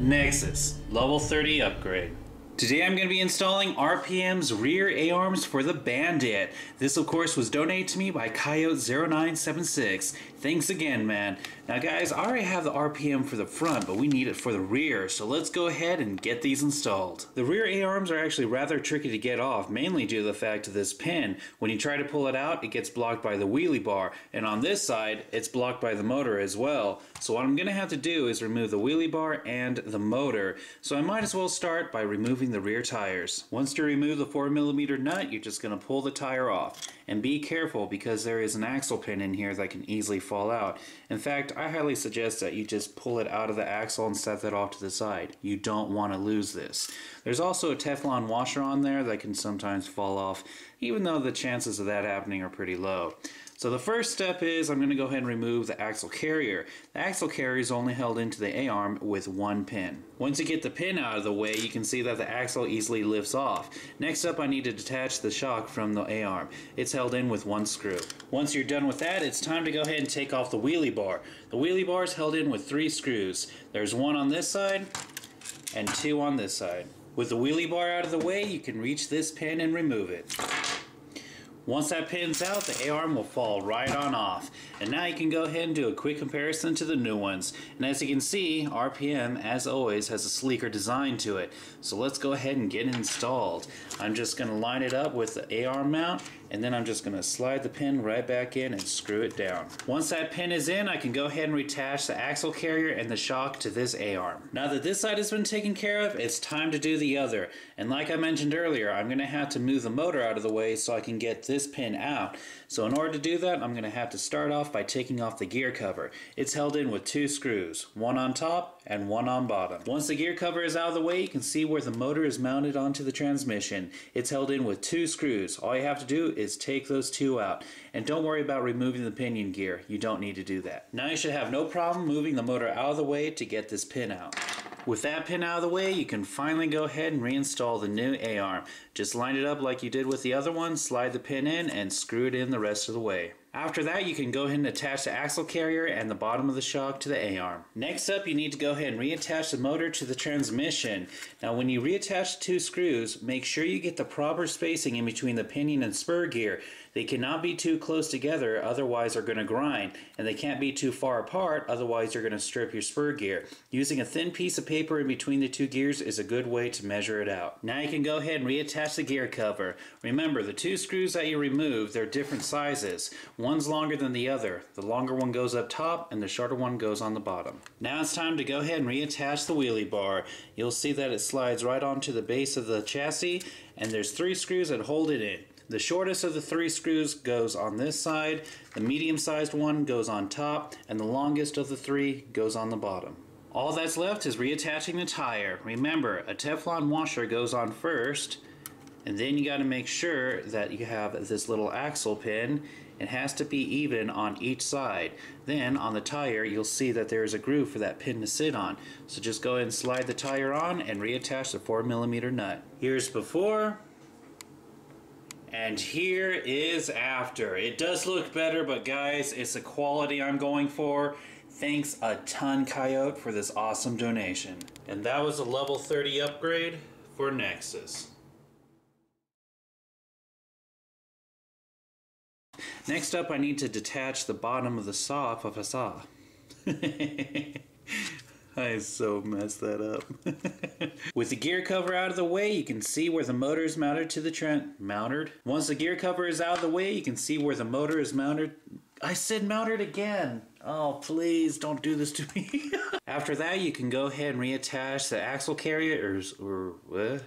Nhexus, level 30 upgrade. Today I'm going to be installing RPM's rear A-arms for the Bandit. This of course was donated to me by Coyote0976. Thanks again, man. Now guys, I already have the RPM for the front, but we need it for the rear, so let's go ahead and get these installed. The rear A-arms are actually rather tricky to get off, mainly due to the fact of this pin. When you try to pull it out, it gets blocked by the wheelie bar, and on this side, it's blocked by the motor as well. So what I'm going to have to do is remove the wheelie bar and the motor. So I might as well start by removing the rear tires. Once you remove the 4mm nut, you're just going to pull the tire off. And be careful because there is an axle pin in here that can easily fall out. In fact, I highly suggest that you just pull it out of the axle and set that off to the side. You don't want to lose this. There's also a Teflon washer on there that can sometimes fall off, even though the chances of that happening are pretty low. So the first step is I'm going to go ahead and remove the axle carrier. The axle carrier is only held into the A-arm with one pin. Once you get the pin out of the way, you can see that the axle easily lifts off. Next up, I need to detach the shock from the A-arm. It's held in with one screw. Once you're done with that, it's time to go ahead and take off the wheelie bar. The wheelie bar is held in with 3 screws. There's one on this side and 2 on this side. With the wheelie bar out of the way, you can reach this pin and remove it. Once that pin's out, the A-arm will fall right on off. And now you can go ahead and do a quick comparison to the new ones. And as you can see, RPM, as always, has a sleeker design to it. So let's go ahead and get it installed. I'm just going to line it up with the A-arm mount, and then I'm just going to slide the pin right back in and screw it down. Once that pin is in, I can go ahead and reattach the axle carrier and the shock to this A-arm. Now that this side has been taken care of, it's time to do the other. And like I mentioned earlier, I'm going to have to move the motor out of the way so I can get this pin out. So in order to do that, I'm going to have to start off by taking off the gear cover. It's held in with 2 screws, one on top and one on bottom. Once the gear cover is out of the way, you can see where the motor is mounted onto the transmission. It's held in with 2 screws. All you have to do is take those 2 out. And don't worry about removing the pinion gear. You don't need to do that. Now you should have no problem moving the motor out of the way to get this pin out. With that pin out of the way, you can finally go ahead and reinstall the new A-arm. Just line it up like you did with the other one, slide the pin in, and screw it in the rest of the way. After that, you can go ahead and attach the axle carrier and the bottom of the shock to the A-arm. Next up, you need to go ahead and reattach the motor to the transmission. Now when you reattach the 2 screws, make sure you get the proper spacing in between the pinion and spur gear. They cannot be too close together, otherwise they're going to grind, and they can't be too far apart, otherwise you're going to strip your spur gear. Using a thin piece of paper in between the 2 gears is a good way to measure it out. Now you can go ahead and reattach the gear cover. Remember, the 2 screws that you removed, they're different sizes. One's longer than the other. The longer one goes up top and the shorter one goes on the bottom. Now it's time to go ahead and reattach the wheelie bar. You'll see that it slides right onto the base of the chassis, and there's 3 screws that hold it in. The shortest of the 3 screws goes on this side, the medium-sized one goes on top, and the longest of the 3 goes on the bottom. All that's left is reattaching the tire. Remember, a Teflon washer goes on first, and then you got to make sure that you have this little axle pin. It has to be even on each side. Then on the tire, you'll see that there is a groove for that pin to sit on. So just go ahead and slide the tire on and reattach the 4mm nut. Here's before. And here is after. It does look better, but guys, it's the quality I'm going for. Thanks a ton, Coyote, for this awesome donation. And that was a level 30 upgrade for Nhexus. Next up, I need to detach the bottom of the saw off of a saw. I so messed that up. With the gear cover out of the way, you can see where the motor is mounted to the mounted. Once the gear cover is out of the way, you can see where the motor is mounted. I said mounted again. Oh, please don't do this to me. After that, you can go ahead and reattach the axle carrier or what?